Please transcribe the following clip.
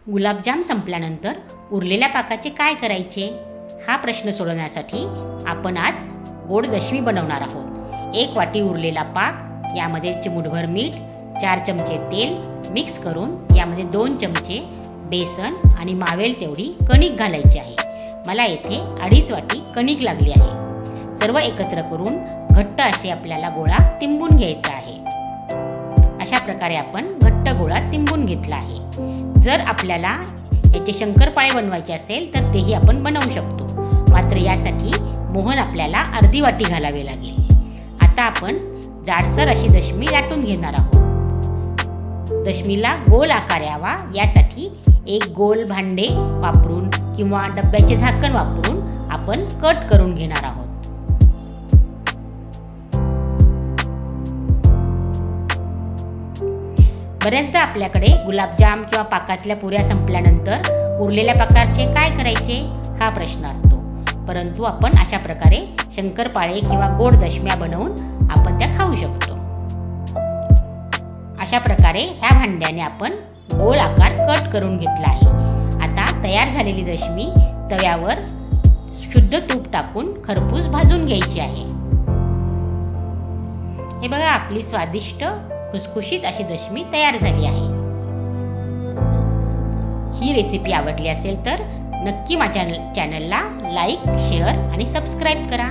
गुलाबजाम संपल्यानंतर उरलेल्या पाकाचे काय करायचे हा प्रश्न सोडवण्यासाठी आपण आज गोड दशमी बनवणार आहोत। 1 वाटी उरलेला पाक, यामध्ये चिमूटभर मीठ, 4 चमचे तेल मिक्स करून यामध्ये 2 चमचे बेसन आणि मावेल तेवढी कणिक घालायची आहे। मला येथे 2.5 वाटी कणिक लागली आहे। सर्व एकत्र करून घट्ट असे आपल्याला गोळा तिंबून घ्यायचा आहे। अशा प्रकारे आपण घट्ट गोळा तिंबून घेतला आहे। जर आपल्याला याचे शंकरपाळे बनवायचे असेल तर तेही आपण बनवू शकतो, मात्र यासाठी मोहन आपल्याला अर्धी वाटी घालावे लागेल। आता आपण जाडसर अशी दशमी लाटून घेणार आहोत। दशमीला गोल आकार यावा यासाठी एक गोल भांडे वापरून किंवा डब्याचे झाकण वापरून आपण कट करून घेणार आहोत। बऱ्याचदा आपल्याकडे गुलाबजाम किंवा पाकातल्या पुऱ्या संपल्यानंतर उरलेल्या पाकाचे काय करायचे हा प्रश्न असतो, परंतु आपण अशा प्रकारे शंकरपाळे किंवा गोड दशम्या बनवून आपण त्या खाऊ शकतो। अशा प्रकारे ह्या भांड्याने आपण गोल आकार कट करून घेतला आहे। आता तयार झालेली दशमी तव्यावर शुद्ध तूप टाकून खरपूस भाजून घ्यायची आहे। हे बघा, आपली स्वादिष्ट खुसखुशीत अशी दशमी तयार झाली आहे। ही रेसिपी आवडली असेल तर नक्की माझ्या चॅनलला लाईक, शेअर आणि सबस्क्राईब करा।